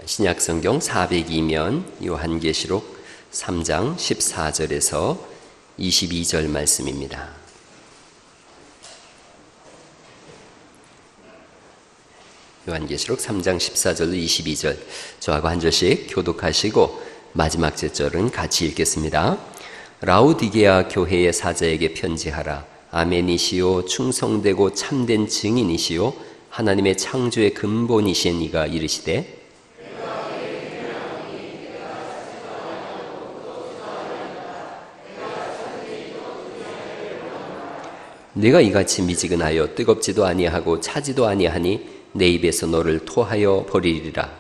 신약성경 402면 요한계시록 3장 14절에서 22절 말씀입니다. 요한계시록 3장 14절로 22절 저하고 한 절씩 교독하시고 마지막 제절은 같이 읽겠습니다. 라우디게아 교회의 사자에게 편지하라. 아멘이시요 충성되고 참된 증인이시요 하나님의 창조의 근본이신 이가 이르시되 내가 이같이 미지근하여 뜨겁지도 아니하고 차지도 아니하니 내 입에서 너를 토하여 버리리라.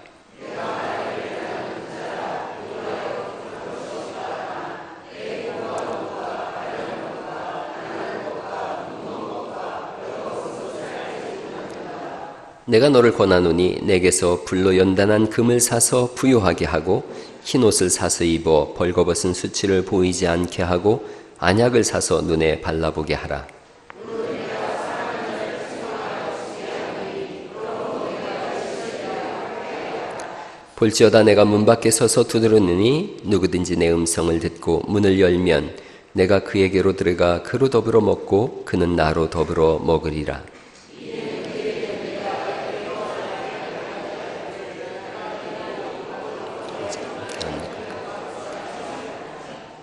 내가 너를 권하노니 내게서 불로 연단한 금을 사서 부요하게 하고 흰옷을 사서 입어 벌거벗은 수치를 보이지 않게 하고 안약을 사서 눈에 발라보게 하라. 볼지어다 내가 문 밖에 서서 두드리느니 누구든지 내 음성을 듣고 문을 열면 내가 그에게로 들어가 그로 더불어 먹고 그는 나로 더불어 먹으리라.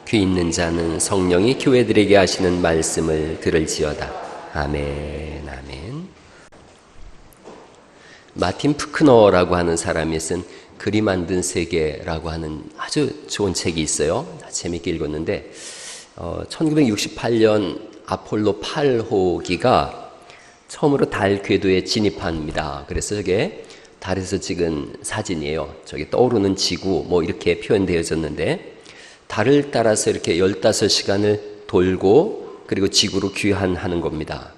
귀 있는 자는 성령이 교회들에게 하시는 말씀을 들을지어다. 아멘, 아멘. 마틴 푸크너라고 하는 사람이 쓴 글이 만든 세계라고 하는 아주 좋은 책이 있어요. 재밌게 읽었는데 1968년 아폴로 8호기가 처음으로 달 궤도에 진입합니다. 그래서 저게 달에서 찍은 사진이에요. 저기 떠오르는 지구 뭐 이렇게 표현되어졌는데 달을 따라서 이렇게 15시간을 돌고 그리고 지구로 귀환하는 겁니다.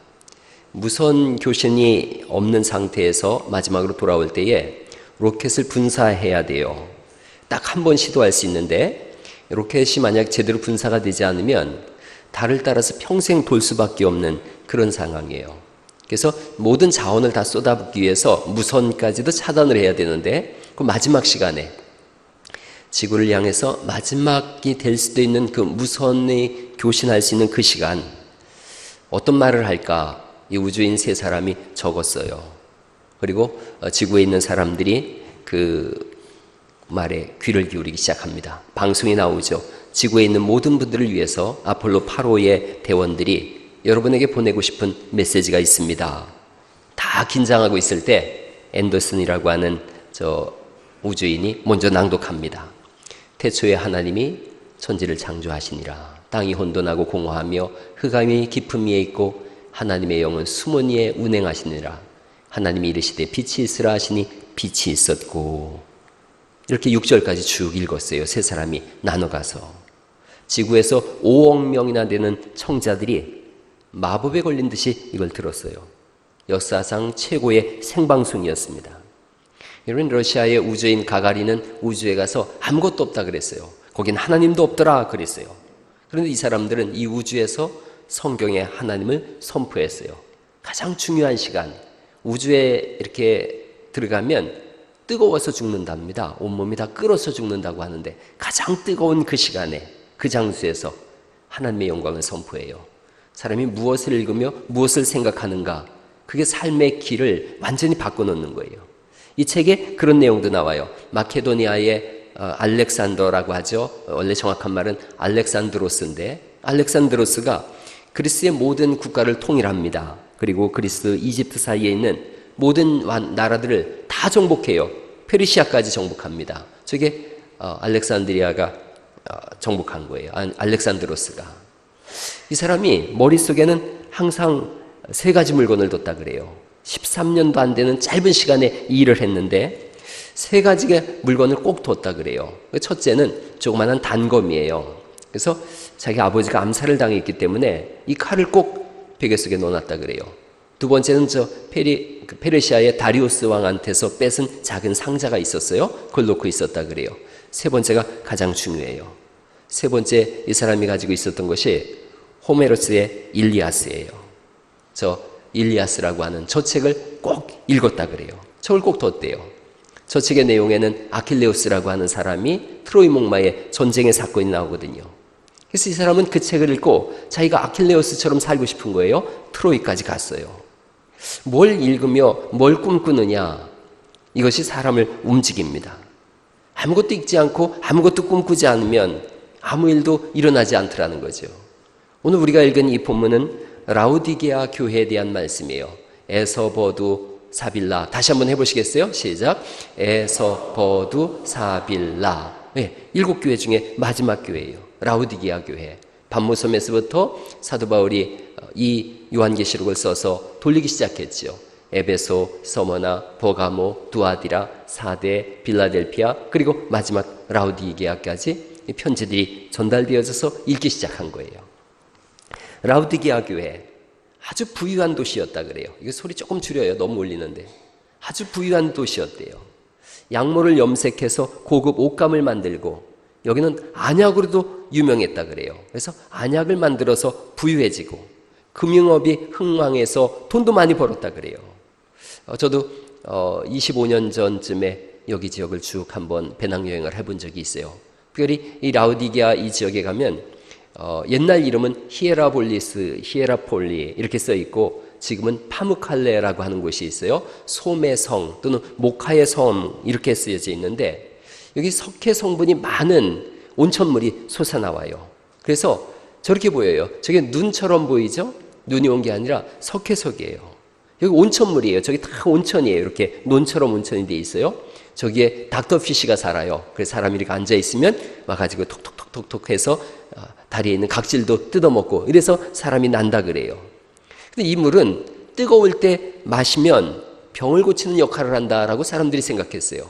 무선 교신이 없는 상태에서 마지막으로 돌아올 때에 로켓을 분사해야 돼요. 딱 한 번 시도할 수 있는데 로켓이 만약 제대로 분사가 되지 않으면 달을 따라서 평생 돌 수밖에 없는 그런 상황이에요. 그래서 모든 자원을 다 쏟아붓기 위해서 무선까지도 차단을 해야 되는데 그 마지막 시간에 지구를 향해서 마지막이 될 수도 있는 그 무선이 교신할 수 있는 그 시간 어떤 말을 할까? 이 우주인 세 사람이 적었어요. 그리고 지구에 있는 사람들이 그 말에 귀를 기울이기 시작합니다. 방송이 나오죠. 지구에 있는 모든 분들을 위해서 아폴로 8호의 대원들이 여러분에게 보내고 싶은 메시지가 있습니다. 다 긴장하고 있을 때 앤더슨이라고 하는 저 우주인이 먼저 낭독합니다. 태초에 하나님이 천지를 창조하시니라. 땅이 혼돈하고 공허하며 흑암이 깊음 위에 있고 하나님의 영은 수문 위에 운행하시니라. 하나님이 이르시되 빛이 있으라 하시니 빛이 있었고. 이렇게 6절까지 쭉 읽었어요. 세 사람이 나눠가서 지구에서 5억 명이나 되는 청자들이 마법에 걸린 듯이 이걸 들었어요. 역사상 최고의 생방송이었습니다. 여러분, 러시아의 우주인 가가린은 우주에 가서 아무것도 없다 그랬어요. 거긴 하나님도 없더라 그랬어요. 그런데 이 사람들은 이 우주에서 성경의 하나님을 선포했어요. 가장 중요한 시간, 우주에 이렇게 들어가면 뜨거워서 죽는답니다. 온몸이 다 끓어서 죽는다고 하는데 가장 뜨거운 그 시간에 그 장소에서 하나님의 영광을 선포해요. 사람이 무엇을 읽으며 무엇을 생각하는가, 그게 삶의 길을 완전히 바꿔놓는 거예요. 이 책에 그런 내용도 나와요. 마케도니아의 알렉산더라고 하죠. 원래 정확한 말은 알렉산드로스인데 알렉산드로스가 그리스의 모든 국가를 통일합니다. 그리고 그리스, 이집트 사이에 있는 모든 나라들을 다 정복해요. 페르시아까지 정복합니다. 저게 알렉산드리아가 정복한 거예요. 알렉산드로스가. 이 사람이 머릿속에는 항상 세 가지 물건을 뒀다 그래요. 13년도 안 되는 짧은 시간에 이 일을 했는데 세 가지의 물건을 꼭 뒀다 그래요. 첫째는 조그마한 단검이에요. 그래서 자기 아버지가 암살을 당했기 때문에 이 칼을 꼭 베개 속에 넣어놨다 그래요. 두 번째는 페르시아의 다리우스 왕한테서 뺏은 작은 상자가 있었어요. 그걸 놓고 있었다 그래요. 세 번째가 가장 중요해요. 세 번째 이 사람이 가지고 있었던 것이 호메로스의 일리아스예요. 저 일리아스라고 하는 저 책을 꼭 읽었다 그래요. 저걸 꼭 뒀대요. 저 책의 내용에는 아킬레우스라고 하는 사람이 트로이 목마의 전쟁의 사건이 나오거든요. 그래서 이 사람은 그 책을 읽고 자기가 아킬레우스처럼 살고 싶은 거예요. 트로이까지 갔어요. 뭘 읽으며 뭘 꿈꾸느냐, 이것이 사람을 움직입니다. 아무것도 읽지 않고 아무것도 꿈꾸지 않으면 아무 일도 일어나지 않더라는 거죠. 오늘 우리가 읽은 이 본문은 라우디게아 교회에 대한 말씀이에요. 에서버두 사빌라. 다시 한번 해보시겠어요? 시작. 에서버두 사빌라. 네, 7교회 중에 마지막 교회예요. 라우디게아 교회. 반모섬에서부터 사도 바울이 이 요한계시록을 써서 돌리기 시작했죠. 에베소, 서머나, 버가모, 두아디라, 사데, 빌라델피아, 그리고 마지막 라우디게아까지 편지들이 전달되어져서 읽기 시작한 거예요. 라우디게아 교회, 아주 부유한 도시였다 그래요. 이거 소리 조금 줄여요. 너무 울리는데. 아주 부유한 도시였대요. 양모를 염색해서 고급 옷감을 만들고, 여기는 안약으로도 유명했다 그래요. 그래서 안약을 만들어서 부유해지고, 금융업이 흥왕해서 돈도 많이 벌었다 그래요. 저도 25년 전쯤에 여기 지역을 쭉 한번 배낭여행을 해본 적이 있어요. 특별히 이 라우디게아 이 지역에 가면 옛날 이름은 히에라폴리스, 히에라폴리 이렇게 써 있고, 지금은 파무칼레라고 하는 곳이 있어요. 솜의 성 또는 목화의 섬 이렇게 쓰여져 있는데, 여기 석회 성분이 많은 온천물이 솟아나와요. 그래서 저렇게 보여요. 저게 눈처럼 보이죠? 눈이 온 게 아니라 석회석이에요. 여기 온천물이에요. 저기 다 온천이에요. 이렇게 논처럼 온천이 돼 있어요. 저기에 닥터피쉬가 살아요. 그래서 사람이 이렇게 앉아 있으면 와가지고 톡톡톡톡 해서 다리에 있는 각질도 뜯어먹고, 이래서 사람이 난다 그래요. 근데 이 물은 뜨거울 때 마시면 병을 고치는 역할을 한다라고 사람들이 생각했어요.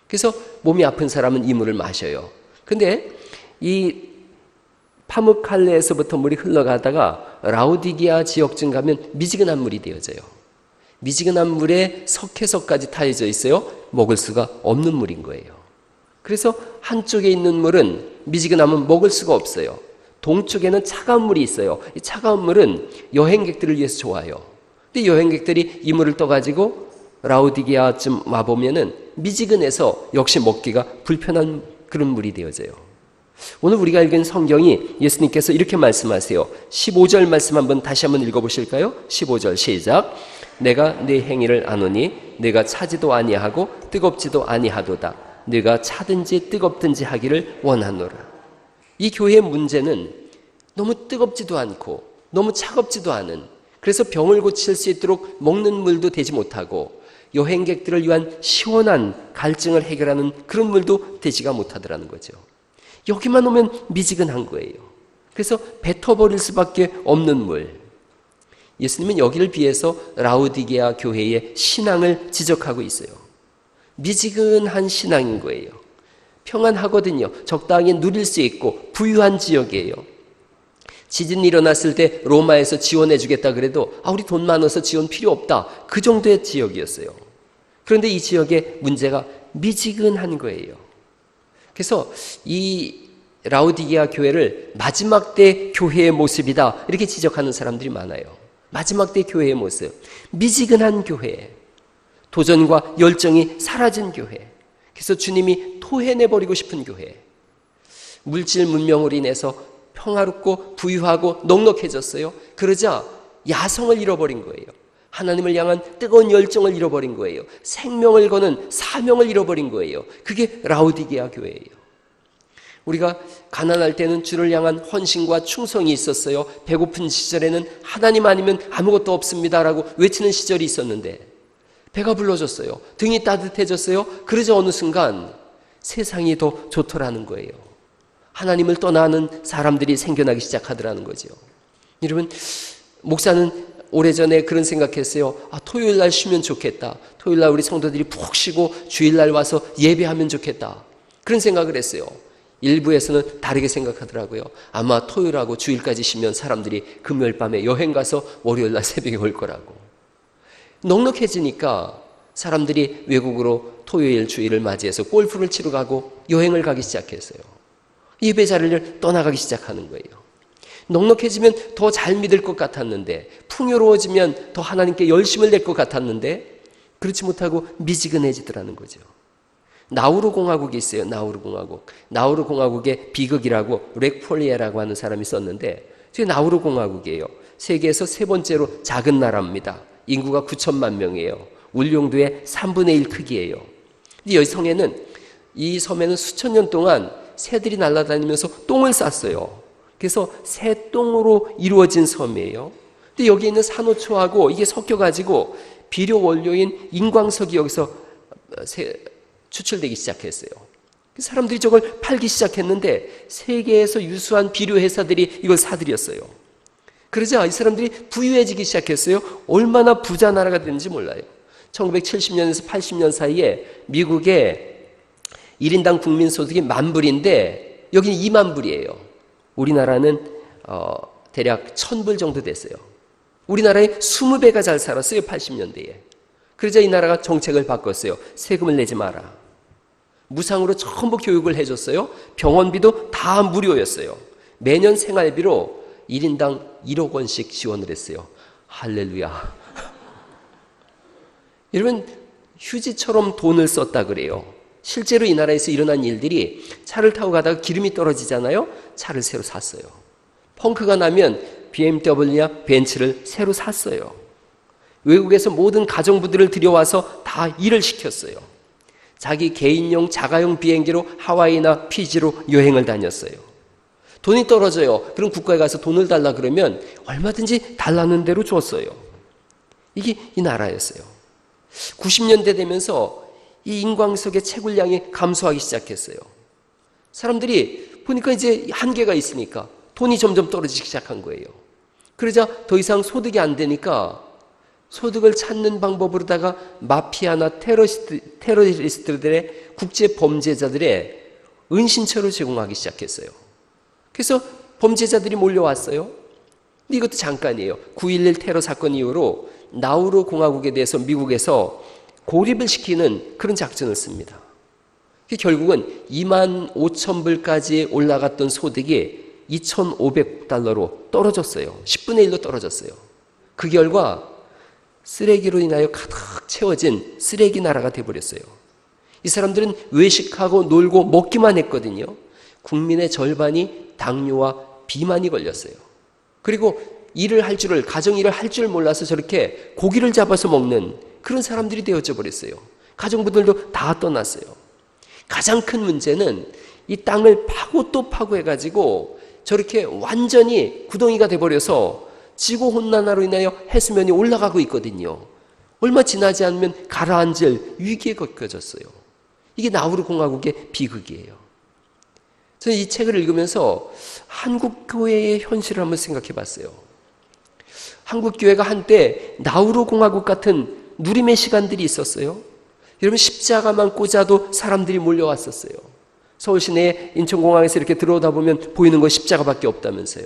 그래서 몸이 아픈 사람은 이 물을 마셔요. 근데 이 파무칼레에서부터 물이 흘러가다가 라우디게아 지역쯤 가면 미지근한 물이 되어져요. 미지근한 물에 석회석까지 타여져 있어요. 먹을 수가 없는 물인 거예요. 그래서 한쪽에 있는 물은 미지근하면 먹을 수가 없어요. 동쪽에는 차가운 물이 있어요. 이 차가운 물은 여행객들을 위해서 좋아요. 근데 여행객들이 이 물을 떠가지고 라우디게아쯤 와보면은 미지근해서 역시 먹기가 불편한 그런 물이 되어져요. 오늘 우리가 읽은 성경이 예수님께서 이렇게 말씀하세요. 15절 말씀 한번 다시 한번 읽어보실까요? 15절 시작. 내가 네 행위를 아노니 내가 차지도 아니하고 뜨겁지도 아니하도다. 네가 차든지 뜨겁든지 하기를 원하노라. 이 교회의 문제는 너무 뜨겁지도 않고 너무 차갑지도 않은, 그래서 병을 고칠 수 있도록 먹는 물도 되지 못하고 여행객들을 위한 시원한 갈증을 해결하는 그런 물도 되지가 못하더라는 거죠. 여기만 오면 미지근한 거예요. 그래서 뱉어버릴 수밖에 없는 물. 예수님은 여기를 비해서 라우디게아 교회의 신앙을 지적하고 있어요. 미지근한 신앙인 거예요. 평안하거든요. 적당히 누릴 수 있고 부유한 지역이에요. 지진이 일어났을 때 로마에서 지원해 주겠다 그래도 우리 돈 많아서 지원 필요 없다. 그 정도의 지역이었어요. 그런데 이 지역의 문제가 미지근한 거예요. 그래서 이 라우디게아 교회를 마지막 때 교회의 모습이다 이렇게 지적하는 사람들이 많아요. 마지막 때 교회의 모습, 미지근한 교회, 도전과 열정이 사라진 교회, 그래서 주님이 토해내버리고 싶은 교회. 물질 문명으로 인해서 평화롭고 부유하고 넉넉해졌어요. 그러자 야성을 잃어버린 거예요. 하나님을 향한 뜨거운 열정을 잃어버린 거예요. 생명을 거는 사명을 잃어버린 거예요. 그게 라우디게아 교회예요. 우리가 가난할 때는 주를 향한 헌신과 충성이 있었어요. 배고픈 시절에는 하나님 아니면 아무것도 없습니다라고 외치는 시절이 있었는데, 배가 불러졌어요. 등이 따뜻해졌어요. 그러자 어느 순간 세상이 더 좋더라는 거예요. 하나님을 떠나는 사람들이 생겨나기 시작하더라는 거죠. 여러분, 목사는 오래전에 그런 생각했어요. 토요일 날 쉬면 좋겠다. 토요일 날 우리 성도들이 푹 쉬고 주일날 와서 예배하면 좋겠다. 그런 생각을 했어요. 일부에서는 다르게 생각하더라고요. 아마 토요일하고 주일까지 쉬면 사람들이 금요일 밤에 여행 가서 월요일 날 새벽에 올 거라고. 넉넉해지니까 사람들이 외국으로 토요일 주일을 맞이해서 골프를 치러 가고 여행을 가기 시작했어요. 예배 자리를 떠나가기 시작하는 거예요. 넉넉해지면 더 잘 믿을 것 같았는데, 풍요로워지면 더 하나님께 열심을 낼 것 같았는데, 그렇지 못하고 미지근해지더라는 거죠. 나우루 공화국이 있어요. 나우루 공화국. 나우루 공화국의 비극이라고 렉폴리에라고 하는 사람이 썼는데, 저게 나우루 공화국이에요. 세계에서 세 번째로 작은 나라입니다. 인구가 9천만 명이에요. 울릉도의 3분의 1 크기예요. 근데 여기 성에는, 이 섬에는 수천 년 동안 새들이 날아다니면서 똥을 쌌어요. 그래서 새똥으로 이루어진 섬이에요. 근데 여기 있는 산호초하고 이게 섞여가지고 비료 원료인 인광석이 여기서 추출되기 시작했어요. 사람들이 저걸 팔기 시작했는데 세계에서 유수한 비료 회사들이 이걸 사들였어요. 그러자 이 사람들이 부유해지기 시작했어요. 얼마나 부자 나라가 됐는지 몰라요. 1970년에서 80년 사이에 미국의 1인당 국민소득이 10,000불인데 여기는 20,000불이에요. 우리나라는 대략 1,000불 정도 됐어요. 우리나라의 20배가 잘 살았어요. 80년대에. 그러자 이 나라가 정책을 바꿨어요. 세금을 내지 마라. 무상으로 전부 교육을 해줬어요. 병원비도 다 무료였어요. 매년 생활비로 1인당 1억 원씩 지원을 했어요. 할렐루야. 여러분, 휴지처럼 돈을 썼다 그래요. 실제로 이 나라에서 일어난 일들이, 차를 타고 가다가 기름이 떨어지잖아요. 차를 새로 샀어요. 펑크가 나면 BMW나 벤츠를 새로 샀어요. 외국에서 모든 가정부들을 들여와서 다 일을 시켰어요. 자기 개인용 자가용 비행기로 하와이나 피지로 여행을 다녔어요. 돈이 떨어져요. 그럼 국가에 가서 돈을 달라 그러면 얼마든지 달라는 대로 줬어요. 이게 이 나라였어요. 90년대 되면서 이 인광석의 채굴량이 감소하기 시작했어요. 사람들이 보니까 이제 한계가 있으니까 돈이 점점 떨어지기 시작한 거예요. 그러자 더 이상 소득이 안 되니까 소득을 찾는 방법으로다가 마피아나 테러리스트들의 국제 범죄자들의 은신처를 제공하기 시작했어요. 그래서 범죄자들이 몰려왔어요. 근데 이것도 잠깐이에요. 9.11 테러 사건 이후로 나우루 공화국에 대해서 미국에서 고립을 시키는 그런 작전을 씁니다. 결국은 25,000불까지 올라갔던 소득이 2,500달러로 떨어졌어요. 10분의 1로 떨어졌어요. 그 결과 쓰레기로 인하여 가득 채워진 쓰레기 나라가 되어버렸어요. 이 사람들은 외식하고 놀고 먹기만 했거든요. 국민의 절반이 당뇨와 비만이 걸렸어요. 그리고 가정 일을 할 줄 몰라서 저렇게 고기를 잡아서 먹는 그런 사람들이 되어져 버렸어요. 가정부들도 다 떠났어요. 가장 큰 문제는 이 땅을 파고 또 파고 해가지고 저렇게 완전히 구덩이가 돼버려서 지구온난화로 인하여 해수면이 올라가고 있거든요. 얼마 지나지 않으면 가라앉을 위기에 겪어졌어요. 이게 나우루 공화국의 비극이에요. 저는 이 책을 읽으면서 한국 교회의 현실을 한번 생각해 봤어요. 한국 교회가 한때 나우루 공화국 같은 누림의 시간들이 있었어요. 여러분, 십자가만 꽂아도 사람들이 몰려왔었어요. 서울 시내 인천공항에서 이렇게 들어오다 보면 보이는 건 십자가밖에 없다면서요.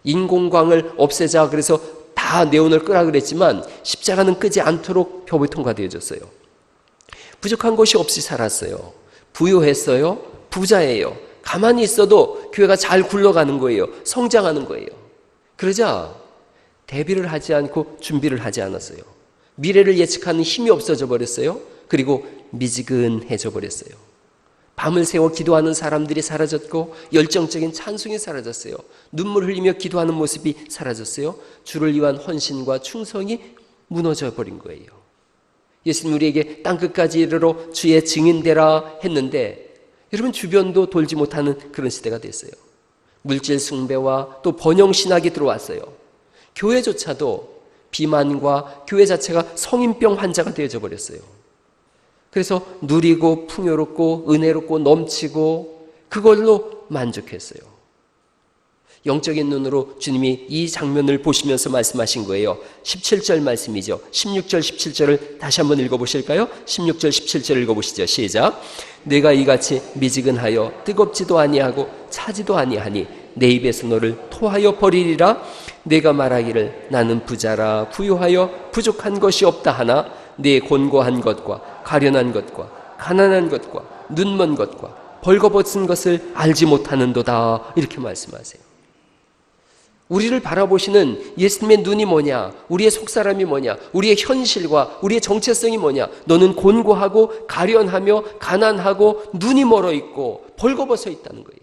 인공광을 없애자 그래서 다 네온을 끄라 그랬지만 십자가는 끄지 않도록 법이 통과되어졌어요. 부족한 것이 없이 살았어요. 부유했어요. 부자예요. 가만히 있어도 교회가 잘 굴러가는 거예요. 성장하는 거예요. 그러자 대비를 하지 않고 준비를 하지 않았어요. 미래를 예측하는 힘이 없어져 버렸어요. 그리고 미지근해져 버렸어요. 밤을 새워 기도하는 사람들이 사라졌고 열정적인 찬송이 사라졌어요. 눈물 흘리며 기도하는 모습이 사라졌어요. 주를 위한 헌신과 충성이 무너져 버린 거예요. 예수님 우리에게 땅끝까지 이르러 주의 증인되라 했는데 여러분, 주변도 돌지 못하는 그런 시대가 됐어요. 물질 숭배와 또 번영신학이 들어왔어요. 교회조차도 비만과 교회 자체가 성인병 환자가 되어져 버렸어요. 그래서 누리고 풍요롭고 은혜롭고 넘치고 그걸로 만족했어요. 영적인 눈으로 주님이 이 장면을 보시면서 말씀하신 거예요. 17절 말씀이죠. 16절 17절을 다시 한번 읽어보실까요? 16절 17절 읽어보시죠. 시작. 내가 이같이 미지근하여 뜨겁지도 아니하고 차지도 아니하니 내 입에서 너를 토하여 버리리라. 내가 말하기를 나는 부자라 부유하여 부족한 것이 없다 하나 내 곤고한 것과 가련한 것과 가난한 것과 눈먼 것과 벌거벗은 것을 알지 못하는도다. 이렇게 말씀하세요. 우리를 바라보시는 예수님의 눈이 뭐냐? 우리의 속사람이 뭐냐? 우리의 현실과 우리의 정체성이 뭐냐? 너는 곤고하고 가련하며 가난하고 눈이 멀어 있고 벌거벗어 있다는 거예요.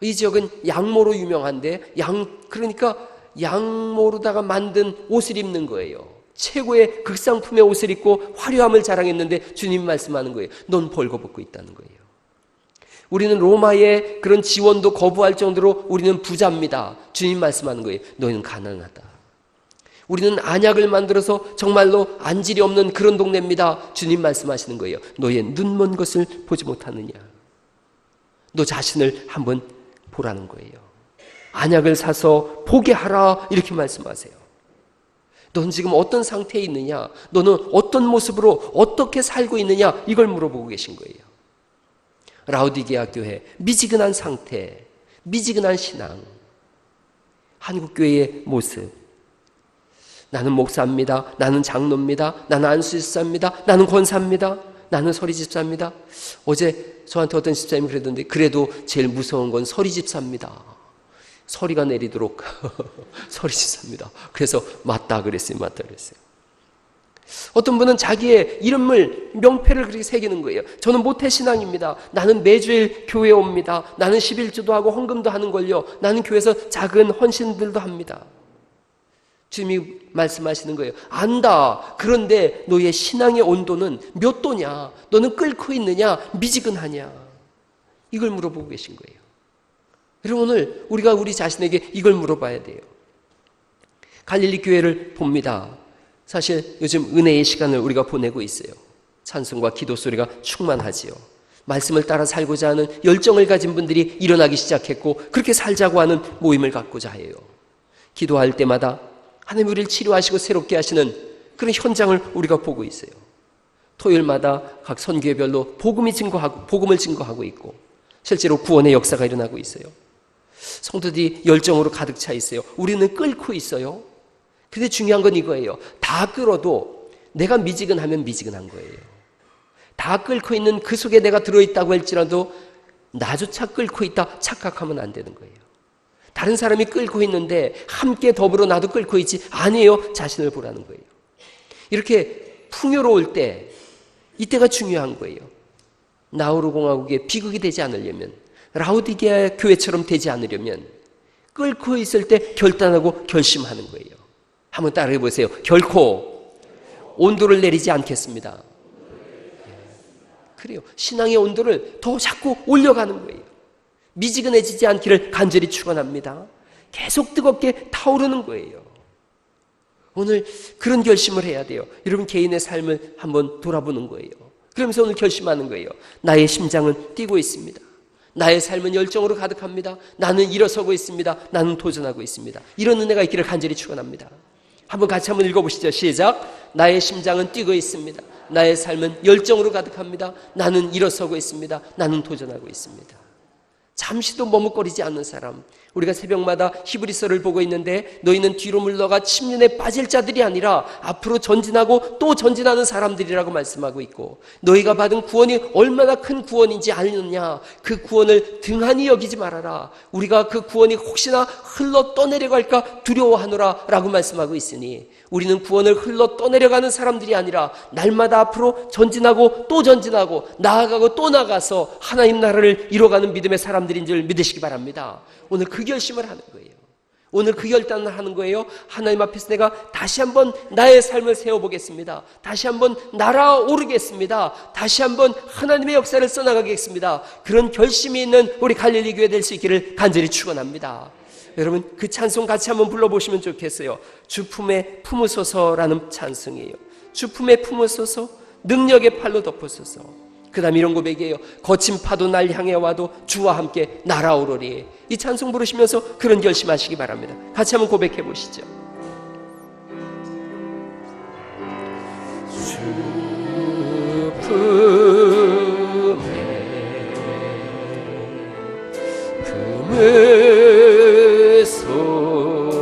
이 지역은 양모로 유명한데 그러니까 양모로다가 만든 옷을 입는 거예요. 최고의 극상품의 옷을 입고 화려함을 자랑했는데 주님 말씀하는 거예요. 넌 벌거벗고 있다는 거예요. 우리는 로마의 그런 지원도 거부할 정도로 우리는 부자입니다. 주님 말씀하는 거예요. 너희는 가난하다. 우리는 안약을 만들어서 정말로 안질이 없는 그런 동네입니다. 주님 말씀하시는 거예요. 너희의 눈먼 것을 보지 못하느냐. 너 자신을 한번 보라는 거예요. 안약을 사서 보게 하라 이렇게 말씀하세요. 너는 지금 어떤 상태에 있느냐? 너는 어떤 모습으로 어떻게 살고 있느냐? 이걸 물어보고 계신 거예요. 라오디게아 교회, 미지근한 상태, 미지근한 신앙, 한국교회의 모습. 나는 목사입니다. 나는 장로입니다. 나는 안수집사입니다. 나는 권사입니다. 나는 서리집사입니다. 어제 저한테 어떤 집사님이 그러던데 그래도 제일 무서운 건 서리집사입니다. 서리가 내리도록 서리집사입니다. 그래서 맞다 그랬어요. 어떤 분은 자기의 이름을 명패를 그렇게 새기는 거예요. 저는 모태신앙입니다. 나는 매주일 교회에 옵니다. 나는 11주도 하고 헌금도 하는 걸요. 나는 교회에서 작은 헌신들도 합니다. 주님이 말씀하시는 거예요. 안다. 그런데 너의 신앙의 온도는 몇 도냐? 너는 끓고 있느냐? 미지근하냐? 이걸 물어보고 계신 거예요. 여러분, 오늘 우리가 우리 자신에게 이걸 물어봐야 돼요. 갈릴리 교회를 봅니다. 사실 요즘 은혜의 시간을 우리가 보내고 있어요. 찬송과 기도 소리가 충만하지요. 말씀을 따라 살고자 하는 열정을 가진 분들이 일어나기 시작했고 그렇게 살자고 하는 모임을 갖고자 해요. 기도할 때마다 하나님 우리를 치료하시고 새롭게 하시는 그런 현장을 우리가 보고 있어요. 토요일마다 각 선교회별로 복음을 증거하고 있고 실제로 구원의 역사가 일어나고 있어요. 성도들이 열정으로 가득 차 있어요. 우리는 끓고 있어요. 근데 중요한 건 이거예요. 다 끓어도 내가 미지근하면 미지근한 거예요. 다 끓고 있는 그 속에 내가 들어있다고 할지라도 나조차 끓고 있다 착각하면 안 되는 거예요. 다른 사람이 끓고 있는데 함께 더불어 나도 끓고 있지 아니에요. 자신을 보라는 거예요. 이렇게 풍요로울 때 이때가 중요한 거예요. 나우루 공화국의 비극이 되지 않으려면 라오디게아 교회처럼 되지 않으려면 끓고 있을 때 결단하고 결심하는 거예요. 한번 따라해 보세요. 결코 온도를 내리지 않겠습니다. 그래요. 신앙의 온도를 더 자꾸 올려가는 거예요. 미지근해지지 않기를 간절히 축원합니다. 계속 뜨겁게 타오르는 거예요. 오늘 그런 결심을 해야 돼요. 여러분 개인의 삶을 한번 돌아보는 거예요. 그러면서 오늘 결심하는 거예요. 나의 심장은 뛰고 있습니다. 나의 삶은 열정으로 가득합니다. 나는 일어서고 있습니다. 나는 도전하고 있습니다. 이런 은혜가 있기를 간절히 축원합니다. 한번 같이 한번 읽어보시죠. 시작. 나의 심장은 뛰고 있습니다. 나의 삶은 열정으로 가득합니다. 나는 일어서고 있습니다. 나는 도전하고 있습니다. 잠시도 머뭇거리지 않는 사람. 우리가 새벽마다 히브리서를 보고 있는데 너희는 뒤로 물러가 침륜에 빠질 자들이 아니라 앞으로 전진하고 또 전진하는 사람들이라고 말씀하고 있고 너희가 받은 구원이 얼마나 큰 구원인지 아느냐. 그 구원을 등한히 여기지 말아라. 우리가 그 구원이 혹시나 흘러 떠내려갈까 두려워하노라 라고 말씀하고 있으니 우리는 구원을 흘러 떠내려가는 사람들이 아니라 날마다 앞으로 전진하고 또 전진하고 나아가고 또 나가서 하나님 나라를 이뤄가는 믿음의 사람들인 줄 믿으시기 바랍니다. 오늘 그 결심을 하는 거예요. 오늘 그 결단을 하는 거예요. 하나님 앞에서 내가 다시 한번 나의 삶을 세워보겠습니다. 다시 한번 날아오르겠습니다. 다시 한번 하나님의 역사를 써나가겠습니다. 그런 결심이 있는 우리 갈릴리 교회 될 수 있기를 간절히 축원합니다. 여러분 그 찬송 같이 한번 불러보시면 좋겠어요. 주 품에 품으소서라는 찬송이에요. 주 품에 품으소서 능력의 팔로 덮으소서. 그 다음 이런 고백이에요. 거친 파도 날 향해 와도 주와 함께 날아오르리. 이 찬송 부르시면서 그런 결심하시기 바랍니다. 같이 한번 고백해 보시죠. 주 품에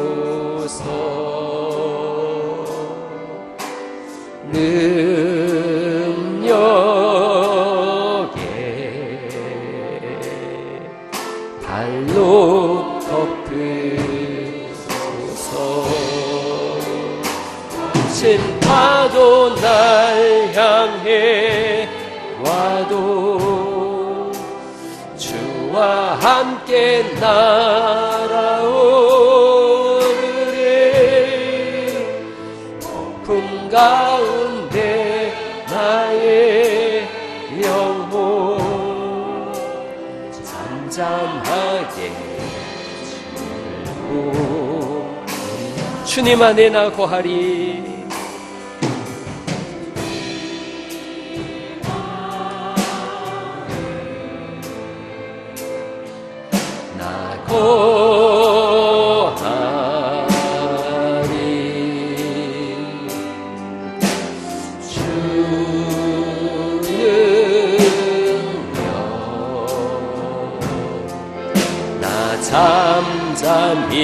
품으소서 능력에 발로 덮으소서. 함께 날아오르리. 폭풍 가운데 나의 영혼 잠잠하게 주고 주님 안에 나 거하리. 나 거하리. 주는요 나 잠잠히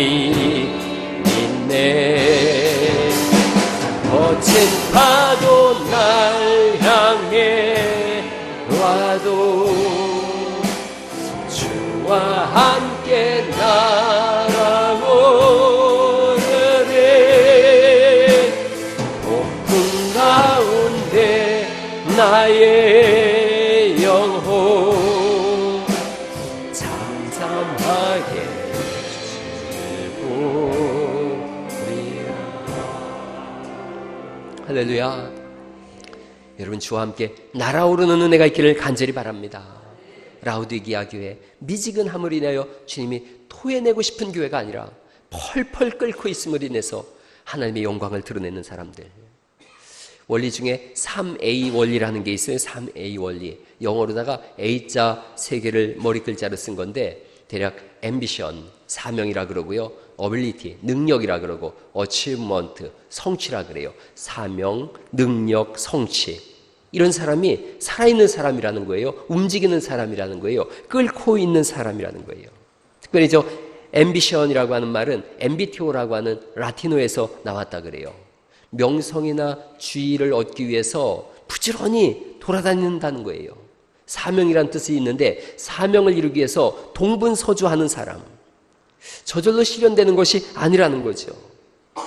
있네. 거친 파도 날 향해 와도 주와 함께 날아오르리. 폭풍 가운데 나의 영혼 잠잠하게 즐거우리라. 할렐루야. 여러분, 주와 함께 날아오르는 은혜가 있기를 간절히 바랍니다. 라우디게아 교회, 미지근함을 인하여 주님이 토해내고 싶은 교회가 아니라 펄펄 끓고 있음을 인해서 하나님의 영광을 드러내는 사람들. 원리 중에 3A 원리라는 게 있어요. 3A 원리. 영어로다가 A자 3개를 머리 글자로 쓴 건데 대략 ambition, 사명이라 그러고요. ability, 능력이라 그러고 achievement, 성취라 그래요. 사명, 능력, 성취. 이런 사람이 살아있는 사람이라는 거예요. 움직이는 사람이라는 거예요. 끓고 있는 사람이라는 거예요. 특별히 저 ambition이라고 하는 말은 ambitio라고 하는 라틴어에서 나왔다 그래요. 명성이나 주의를 얻기 위해서 부지런히 돌아다닌다는 거예요. 사명이란 뜻이 있는데 사명을 이루기 위해서 동분서주하는 사람, 저절로 실현되는 것이 아니라는 거죠.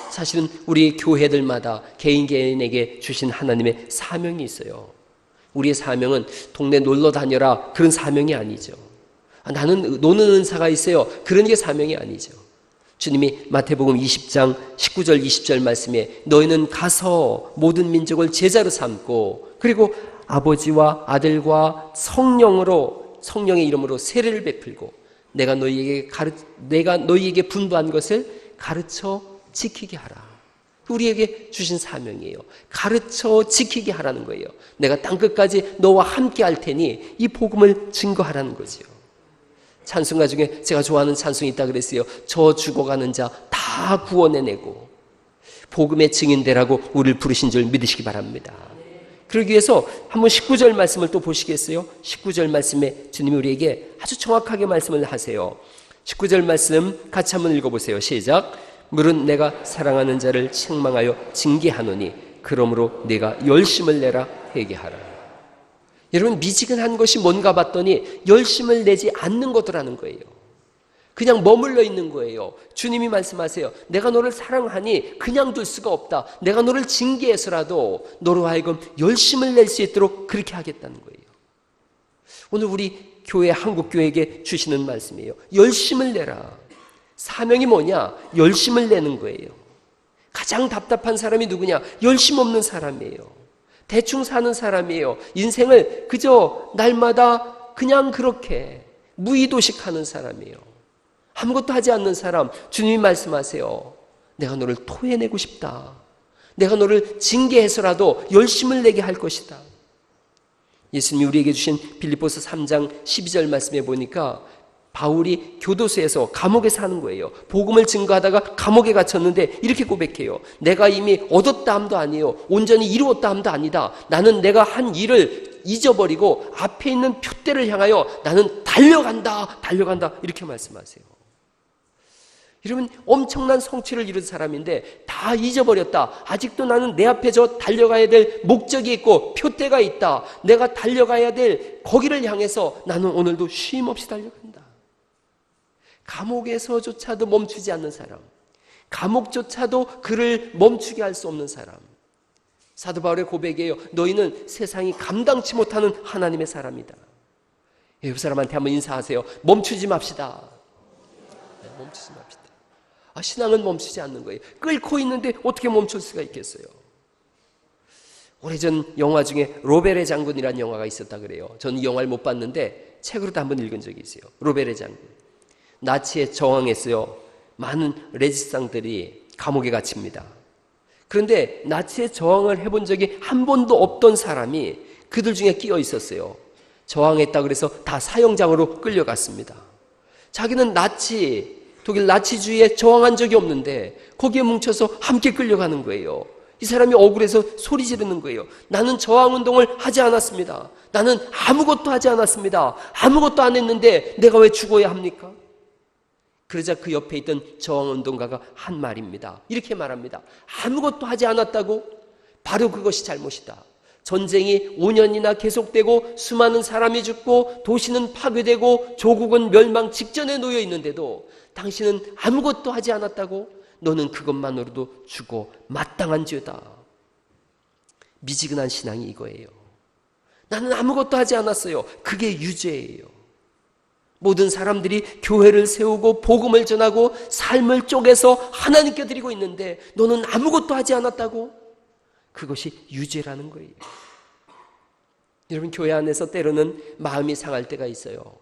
사실은 우리 교회들마다 개인 개인에게 주신 하나님의 사명이 있어요. 우리의 사명은 동네 놀러 다녀라 그런 사명이 아니죠. 나는 노는 은사가 있어요 그런 게 사명이 아니죠. 주님이 마태복음 20장 19절 20절 말씀에 너희는 가서 모든 민족을 제자로 삼고 그리고 아버지와 아들과 성령의 이름으로 세례를 베풀고 내가 너희에게 분부한 것을 가르쳐 지키게 하라. 우리에게 주신 사명이에요. 가르쳐 지키게 하라는 거예요. 내가 땅끝까지 너와 함께 할 테니 이 복음을 증거하라는 거죠. 찬송가 중에 제가 좋아하는 찬송이 있다 그랬어요. 저 죽어가는 자 다 구원해내고 복음의 증인되라고 우리를 부르신 줄 믿으시기 바랍니다. 그러기 위해서 한번 19절 말씀을 또 보시겠어요? 19절 말씀에 주님이 우리에게 아주 정확하게 말씀을 하세요. 19절 말씀 같이 한번 읽어보세요. 시작. 물은 내가 사랑하는 자를 책망하여 징계하노니 그러므로 내가 열심을 내라 회개하라. 여러분, 미지근한 것이 뭔가 봤더니 열심을 내지 않는 것더라는 거예요. 그냥 머물러 있는 거예요. 주님이 말씀하세요. 내가 너를 사랑하니 그냥 둘 수가 없다. 내가 너를 징계해서라도 너로 하여금 열심을 낼 수 있도록 그렇게 하겠다는 거예요. 오늘 우리 교회, 한국교회에게 주시는 말씀이에요. 열심을 내라. 사명이 뭐냐? 열심을 내는 거예요. 가장 답답한 사람이 누구냐? 열심 없는 사람이에요. 대충 사는 사람이에요. 인생을 그저 날마다 그냥 그렇게 무의도식하는 사람이에요. 아무것도 하지 않는 사람. 주님이 말씀하세요. 내가 너를 토해내고 싶다. 내가 너를 징계해서라도 열심을 내게 할 것이다. 예수님이 우리에게 주신 빌립보서 3장 12절 말씀에 보니까 바울이 교도소에서 감옥에 사는 거예요. 복음을 증거하다가 감옥에 갇혔는데 이렇게 고백해요. 내가 이미 얻었다 함도 아니에요. 온전히 이루었다 함도 아니다. 나는 내가 한 일을 잊어버리고 앞에 있는 표대를 향하여 나는 달려간다. 이렇게 말씀하세요. 여러분, 엄청난 성취를 이룬 사람인데 다 잊어버렸다. 아직도 나는 내 앞에 저 달려가야 될 목적이 있고 표대가 있다. 내가 달려가야 될 거기를 향해서 나는 오늘도 쉼 없이 달려간다. 감옥에서조차도 멈추지 않는 사람, 감옥조차도 그를 멈추게 할 수 없는 사람. 사도 바울의 고백이에요. 너희는 세상이 감당치 못하는 하나님의 사람이다. 옆 사람한테 한번 인사하세요. 멈추지 맙시다. 멈추지 맙시다. 신앙은 멈추지 않는 거예요. 끓고 있는데 어떻게 멈출 수가 있겠어요? 오래전 영화 중에 로베르 장군이라는 영화가 있었다 그래요. 저는 이 영화를 못 봤는데 책으로도 한번 읽은 적이 있어요. 로베르 장군. 나치에 저항했어요. 많은 레지스탕들이 감옥에 갇힙니다. 그런데 나치에 저항을 해본 적이 한 번도 없던 사람이 그들 중에 끼어 있었어요. 저항했다 그래서 다 사형장으로 끌려갔습니다. 자기는 독일 나치주의에 저항한 적이 없는데 거기에 뭉쳐서 함께 끌려가는 거예요. 이 사람이 억울해서 소리 지르는 거예요. 나는 저항운동을 하지 않았습니다. 나는 아무것도 하지 않았습니다. 아무것도 안 했는데 내가 왜 죽어야 합니까? 그러자 그 옆에 있던 저항운동가가 한 말입니다. 이렇게 말합니다. 아무것도 하지 않았다고? 바로 그것이 잘못이다. 전쟁이 5년이나 계속되고 수많은 사람이 죽고 도시는 파괴되고 조국은 멸망 직전에 놓여 있는데도 당신은 아무것도 하지 않았다고? 너는 그것만으로도 죽어 마땅한 죄다. 미지근한 신앙이 이거예요. 나는 아무것도 하지 않았어요. 그게 유죄예요. 모든 사람들이 교회를 세우고 복음을 전하고 삶을 쪼개서 하나님께 드리고 있는데 너는 아무것도 하지 않았다고? 그것이 유죄라는 거예요. 여러분, 교회 안에서 때로는 마음이 상할 때가 있어요.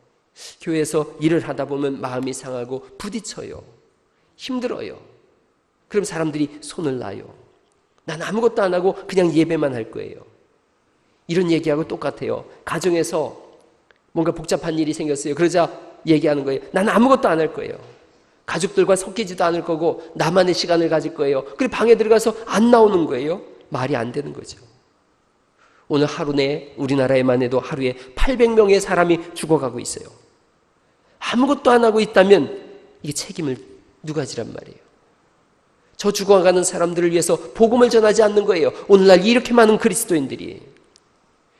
교회에서 일을 하다 보면 마음이 상하고 부딪혀요. 힘들어요. 그럼 사람들이 손을 놔요. 난 아무것도 안 하고 그냥 예배만 할 거예요. 이런 얘기하고 똑같아요. 가정에서 뭔가 복잡한 일이 생겼어요. 그러자 얘기하는 거예요. 나는 아무것도 안 할 거예요. 가족들과 섞이지도 않을 거고 나만의 시간을 가질 거예요. 그리고 방에 들어가서 안 나오는 거예요. 말이 안 되는 거죠. 오늘 하루 내에 우리나라에만 해도 하루에 800명의 사람이 죽어가고 있어요. 아무것도 안 하고 있다면 이게 책임을 누가 지란 말이에요. 저 죽어가는 사람들을 위해서 복음을 전하지 않는 거예요. 오늘날 이렇게 많은 그리스도인들이.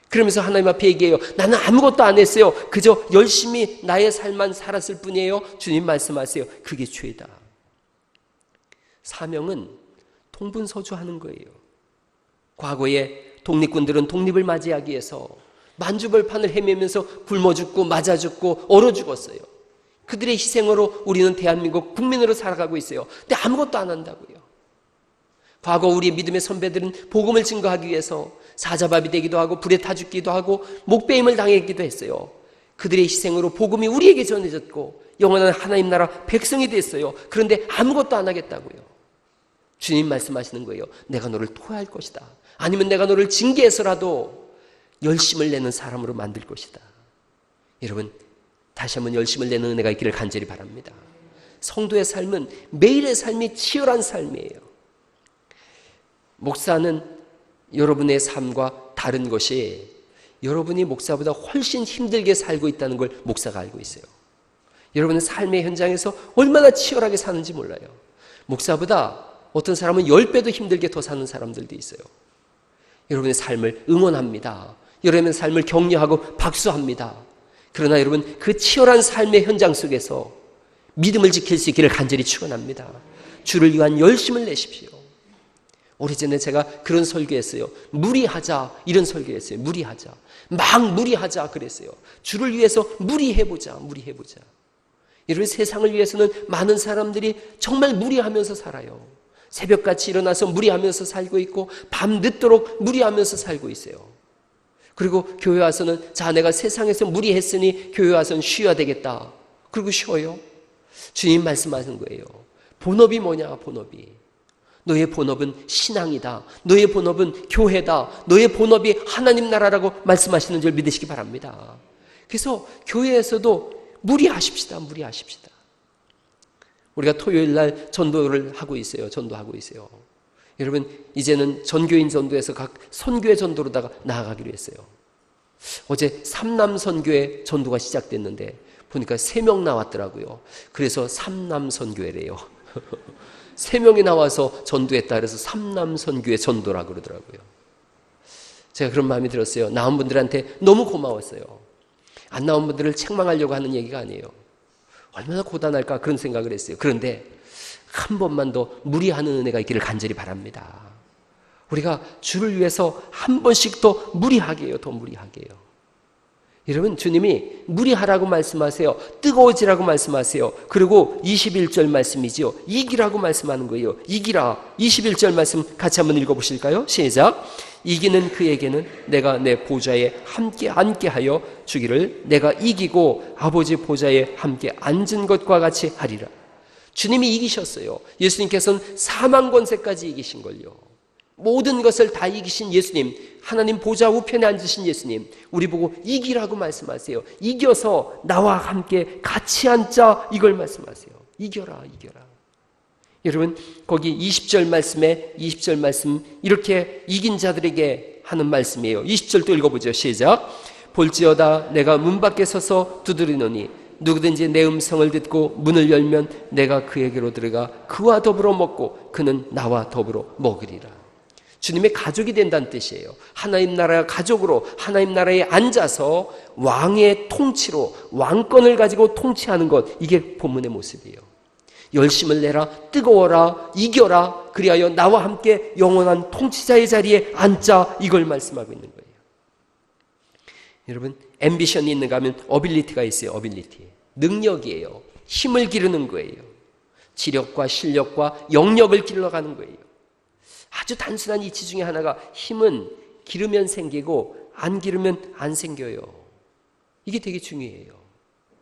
그러면서 하나님 앞에 얘기해요. 나는 아무것도 안 했어요. 그저 열심히 나의 삶만 살았을 뿐이에요. 주님 말씀하세요. 그게 죄다. 사명은 동분서주하는 거예요. 과거에 독립군들은 독립을 맞이하기 위해서 만주벌판을 헤매면서 굶어 죽고 맞아 죽고 얼어 죽었어요. 그들의 희생으로 우리는 대한민국 국민으로 살아가고 있어요. 근데 아무것도 안 한다고요. 과거 우리 믿음의 선배들은 복음을 증거하기 위해서 사자밥이 되기도 하고 불에 타 죽기도 하고 목베임을 당했기도 했어요. 그들의 희생으로 복음이 우리에게 전해졌고 영원한 하나님 나라 백성이 됐어요. 그런데 아무것도 안 하겠다고요. 주님 말씀하시는 거예요. 내가 너를 토할 것이다. 아니면 내가 너를 징계해서라도 열심을 내는 사람으로 만들 것이다. 여러분, 다시 한번 열심을 내는 은혜가 있기를 간절히 바랍니다. 성도의 삶은 매일의 삶이 치열한 삶이에요. 목사는 여러분의 삶과 다른 것이 여러분이 목사보다 훨씬 힘들게 살고 있다는 걸 목사가 알고 있어요. 여러분의 삶의 현장에서 얼마나 치열하게 사는지 몰라요. 목사보다 어떤 사람은 10배도 힘들게 더 사는 사람들도 있어요. 여러분의 삶을 응원합니다. 여러분의 삶을 격려하고 박수합니다. 그러나 여러분, 그 치열한 삶의 현장 속에서 믿음을 지킬 수 있기를 간절히 축원합니다. 주를 위한 열심을 내십시오. 오래전에 제가 그런 설교했어요. 무리하자, 이런 설교했어요. 무리하자. 막 무리하자 그랬어요. 주를 위해서 무리해보자. 여러분, 세상을 위해서는 많은 사람들이 정말 무리하면서 살아요. 새벽같이 일어나서 무리하면서 살고 있고 밤 늦도록 무리하면서 살고 있어요. 그리고 교회 와서는 자, 내가 세상에서 무리했으니 교회 와서는 쉬어야 되겠다. 그리고 쉬어요. 주님 말씀하시는 거예요. 본업이 뭐냐? 본업이. 너의 본업은 신앙이다. 너의 본업은 교회다. 너의 본업이 하나님 나라라고 말씀하시는 줄 믿으시기 바랍니다. 그래서 교회에서도 무리하십시다. 우리가 토요일 날 전도를 하고 있어요. 전도하고 있어요. 여러분, 이제는 전교인 전도에서 각 선교회 전도로다가 나아가기로 했어요. 어제 삼남 선교회 전도가 시작됐는데 보니까 3명 나왔더라고요. 그래서 삼남 선교회래요. 3명이 나와서 전도했다 그래서 삼남 선교회 전도라고 그러더라고요. 제가 그런 마음이 들었어요. 나온 분들한테 너무 고마웠어요. 안 나온 분들을 책망하려고 하는 얘기가 아니에요. 얼마나 고단할까 그런 생각을 했어요. 그런데 한 번만 더 무리하는 은혜가 있기를 간절히 바랍니다. 우리가 주를 위해서 한 번씩 더 무리하게 해요. 더 무리하게 해요. 여러분, 주님이 무리하라고 말씀하세요. 뜨거워지라고 말씀하세요. 그리고 21절 말씀이지요. 이기라고 말씀하는 거예요. 이기라. 21절 말씀 같이 한번 읽어보실까요? 시작. 이기는 그에게는 내가 내 보좌에 함께 앉게 하여 주기를 내가 이기고 아버지 보좌에 함께 앉은 것과 같이 하리라. 주님이 이기셨어요. 예수님께서는 사망 권세까지 이기신 걸요. 모든 것을 다 이기신 예수님, 하나님 보좌 우편에 앉으신 예수님, 우리 보고 이기라고 말씀하세요. 이겨서 나와 함께 같이 앉자, 이걸 말씀하세요. 이겨라, 이겨라. 여러분, 거기 20절 말씀 이렇게 이긴 자들에게 하는 말씀이에요. 20절 또 읽어보죠. 시작. 볼지어다 내가 문 밖에 서서 두드리노니 누구든지 내 음성을 듣고 문을 열면 내가 그에게로 들어가 그와 더불어 먹고 그는 나와 더불어 먹으리라. 주님의 가족이 된다는 뜻이에요. 하나님 나라의 가족으로 하나님 나라에 앉아서 왕의 통치로 왕권을 가지고 통치하는 것, 이게 본문의 모습이에요. 열심을 내라, 뜨거워라, 이겨라, 그리하여 나와 함께 영원한 통치자의 자리에 앉자, 이걸 말씀하고 있는 거예요. 여러분, 앰비션이 있는가 하면 어빌리티가 있어요. 어빌리티, 능력이에요. 힘을 기르는 거예요. 지력과 실력과 영역을 길러가는 거예요. 아주 단순한 이치 중에 하나가, 힘은 기르면 생기고 안 기르면 안 생겨요. 이게 되게 중요해요.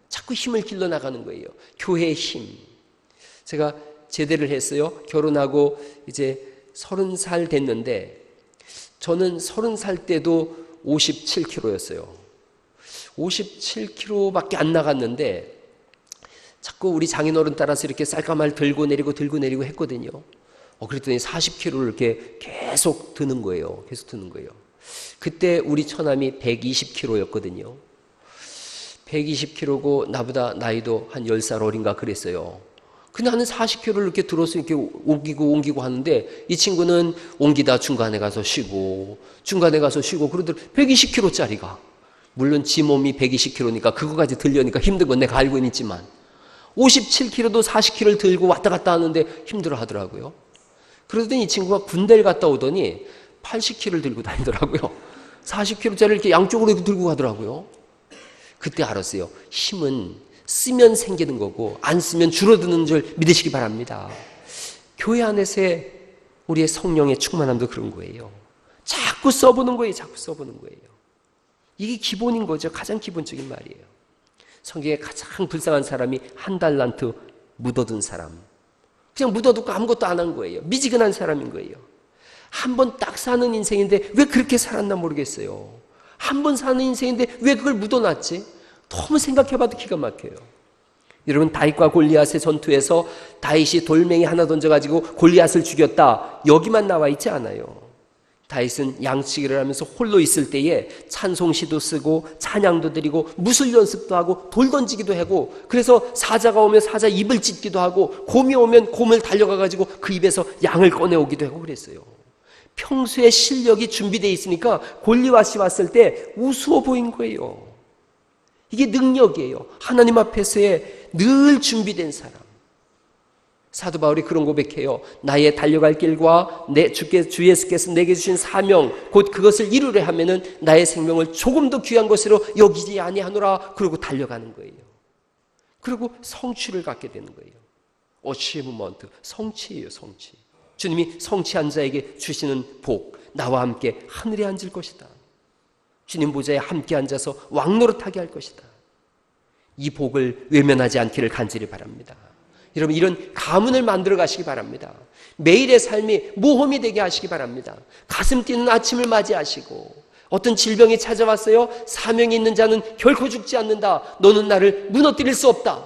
자꾸 힘을 길러나가는 거예요. 교회의 힘. 제가 제대를 했어요. 결혼하고 이제 30살 됐는데, 저는 30살 때도 57kg였어요. 57kg밖에 안 나갔는데 자꾸 우리 장인어른 따라서 이렇게 쌀가마를 들고 내리고 했거든요. 그랬더니 40kg를 이렇게 계속 드는 거예요. 그때 우리 처남이 120kg였거든요. 120kg고 나보다 나이도 한 10살 어린가 그랬어요. 근데 나는 40kg를 이렇게 들어서 이렇게 옮기고 하는데, 이 친구는 옮기다 중간에 가서 쉬고 그러더니 120kg짜리가, 물론 지 몸이 120kg니까 그거까지 들려니까 힘든 건 내가 알고는 있지만 57kg도 40kg를 들고 왔다 갔다 하는데 힘들어 하더라고요. 그러더니 이 친구가 군대를 갔다 오더니 80kg를 들고 다니더라고요. 40kg짜리를 이렇게 양쪽으로 이렇게 들고 가더라고요. 그때 알았어요. 힘은 쓰면 생기는 거고 안 쓰면 줄어드는 줄 믿으시기 바랍니다. 교회 안에서의 우리의 성령의 충만함도 그런 거예요. 자꾸 써보는 거예요. 이게 기본인 거죠. 가장 기본적인 말이에요. 성경에 가장 불쌍한 사람이 한 달란트 묻어둔 사람. 그냥 묻어두고 아무것도 안 한 거예요. 미지근한 사람인 거예요. 한 번 딱 사는 인생인데 왜 그렇게 살았나 모르겠어요. 한 번 사는 인생인데 왜 그걸 묻어놨지? 너무 생각해봐도 기가 막혀요. 여러분, 다윗과 골리앗의 전투에서 다윗이 돌멩이 하나 던져가지고 골리앗을 죽였다, 여기만 나와 있지 않아요. 다윗은 양치기를 하면서 홀로 있을 때에 찬송시도 쓰고 찬양도 드리고 무술 연습도 하고 돌 던지기도 하고, 그래서 사자가 오면 사자 입을 찢기도 하고 곰이 오면 곰을 달려가가지고 그 입에서 양을 꺼내오기도 하고 그랬어요. 평소에 실력이 준비되어 있으니까 골리앗이 왔을 때 우스워 보인 거예요. 이게 능력이에요. 하나님 앞에서의 늘 준비된 사람. 사도 바울이 그런 고백해요. 나의 달려갈 길과 주 예수께서 내게 주신 사명, 곧 그것을 이루려 하면은 나의 생명을 조금 더 귀한 것으로 여기지 아니하노라. 그러고 달려가는 거예요. 그리고 성취를 갖게 되는 거예요. 어치브먼트, 성취예요. 성취. 주님이 성취한 자에게 주시는 복, 나와 함께 하늘에 앉을 것이다. 주님 보좌에 함께 앉아서 왕노릇하게 할 것이다. 이 복을 외면하지 않기를 간절히 바랍니다. 여러분, 이런 가문을 만들어 가시기 바랍니다. 매일의 삶이 모험이 되게 하시기 바랍니다. 가슴 뛰는 아침을 맞이하시고, 어떤 질병이 찾아왔어요. 사명이 있는 자는 결코 죽지 않는다. 너는 나를 무너뜨릴 수 없다.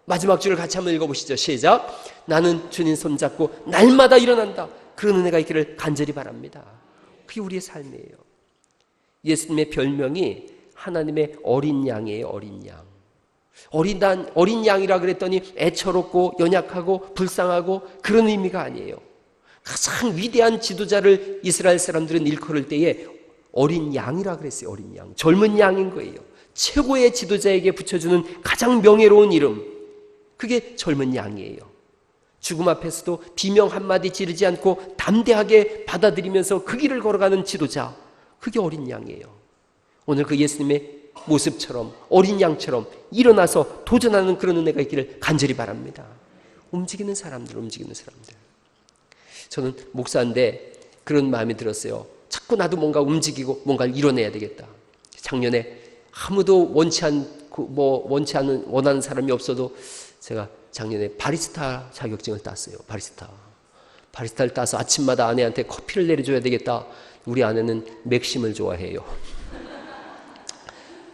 마지막 줄을 같이 한번 읽어보시죠. 시작. 나는 주님 손잡고 날마다 일어난다. 그런 은혜가 있기를 간절히 바랍니다. 그게 우리의 삶이에요. 예수님의 별명이 하나님의 어린 양이에요. 어린 양. 어린 양이라 그랬더니 애처롭고 연약하고 불쌍하고 그런 의미가 아니에요. 가장 위대한 지도자를 이스라엘 사람들은 일컬을 때에 어린 양이라 그랬어요. 어린 양, 젊은 양인 거예요. 최고의 지도자에게 붙여주는 가장 명예로운 이름, 그게 젊은 양이에요. 죽음 앞에서도 비명 한마디 지르지 않고 담대하게 받아들이면서 그 길을 걸어가는 지도자, 그게 어린 양이에요. 오늘 그 예수님의 모습처럼 어린 양처럼 일어나서 도전하는 그런 은혜가 있기를 간절히 바랍니다. 움직이는 사람들. 저는 목사인데 그런 마음이 들었어요. 자꾸 나도 뭔가 움직이고 뭔가를 이뤄내야 되겠다. 작년에 아무도 원하는 사람이 없어도 제가 작년에 바리스타 자격증을 땄어요. 바리스타를 따서 아침마다 아내한테 커피를 내려줘야 되겠다. 우리 아내는 맥심을 좋아해요.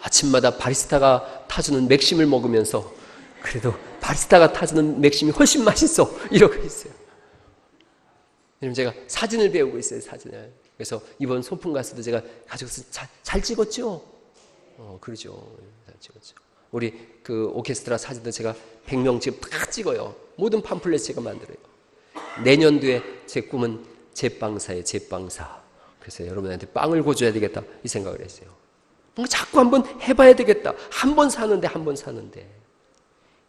아침마다 바리스타가 타주는 맥심을 먹으면서 그래도 바리스타가 타주는 맥심이 훨씬 맛있어 이러고 있어요. 왜냐면 제가 사진을 배우고 있어요. 사진을. 그래서 이번 소풍 갔을 때 제가 가져가서 잘 찍었죠? 그러죠. 잘 찍었죠. 우리 그 오케스트라 사진도 제가 100명 지금 다 찍어요. 모든 팜플렛 제가 만들어요. 내년도에 제 꿈은 제빵사예요. 제빵사. 그래서 여러분한테 빵을 고줘야 되겠다 이 생각을 했어요. 뭔가 자꾸 한번 해봐야 되겠다. 한 번 사는데.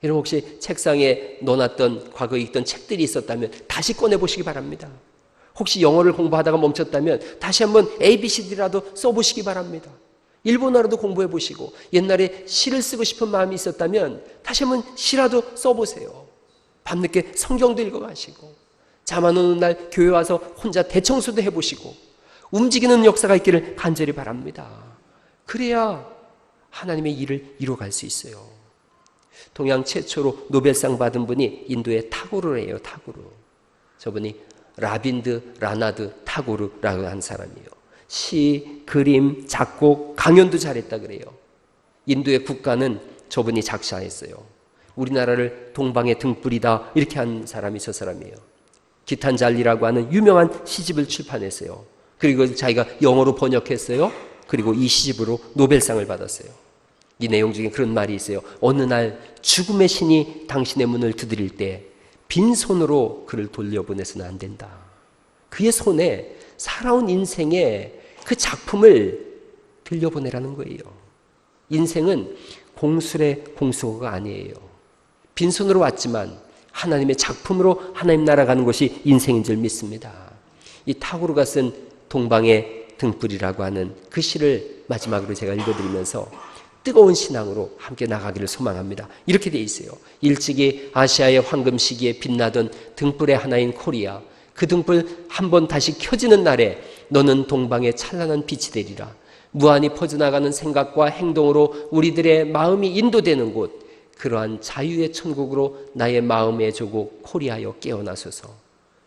여러분 혹시 책상에 넣어놨던 과거에 읽던 책들이 있었다면 다시 꺼내보시기 바랍니다. 혹시 영어를 공부하다가 멈췄다면 다시 한번 ABCD라도 써보시기 바랍니다. 일본어라도 공부해보시고 옛날에 시를 쓰고 싶은 마음이 있었다면 다시 한번 시라도 써보세요. 밤늦게 성경도 읽어가시고 잠 안 오는 날 교회 와서 혼자 대청소도 해보시고 움직이는 역사가 있기를 간절히 바랍니다. 그래야 하나님의 일을 이루어갈 수 있어요. 동양 최초로 노벨상 받은 분이 인도의 타고르예요. 타고르. 저분이 라빈드 라나드 타고르라고 한 사람이에요. 시, 그림, 작곡, 강연도 잘했다 그래요. 인도의 국가는 저분이 작사했어요. 우리나라를 동방의 등불이다 이렇게 한 사람이 저 사람이에요. 기탄잘리라고 하는 유명한 시집을 출판했어요. 그리고 자기가 영어로 번역했어요. 그리고 이 시집으로 노벨상을 받았어요. 이 내용 중에 그런 말이 있어요. 어느 날 죽음의 신이 당신의 문을 두드릴 때 빈손으로 그를 돌려보내서는 안 된다. 그의 손에 살아온 인생의 그 작품을 들려보내라는 거예요. 인생은 공술의 공수가 아니에요. 빈손으로 왔지만 하나님의 작품으로 하나님 나라 가는 것이 인생인 줄 믿습니다. 이 타고르가 쓴 동방의 등불이라고 하는 그 시를 마지막으로 제가 읽어드리면서 뜨거운 신앙으로 함께 나가기를 소망합니다. 이렇게 돼 있어요. 일찍이 아시아의 황금 시기에 빛나던 등불의 하나인 코리아, 그 등불 한번 다시 켜지는 날에 너는 동방의 찬란한 빛이 되리라. 무한히 퍼져나가는 생각과 행동으로 우리들의 마음이 인도되는 곳, 그러한 자유의 천국으로 나의 마음의 조국 코리아여 깨어나소서.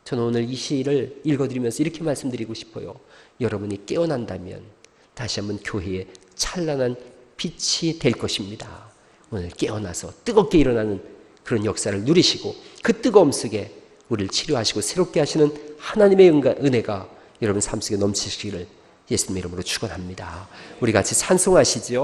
저는 오늘 이 시를 읽어드리면서 이렇게 말씀드리고 싶어요. 여러분이 깨어난다면 다시 한번 교회의 찬란한 빛이 될 것입니다. 오늘 깨어나서 뜨겁게 일어나는 그런 역사를 누리시고 그 뜨거움 속에 우리를 치료하시고 새롭게 하시는 하나님의 은혜가 여러분 삶 속에 넘치시기를 예수님 이름으로 축원합니다. 우리 같이 찬송하시죠.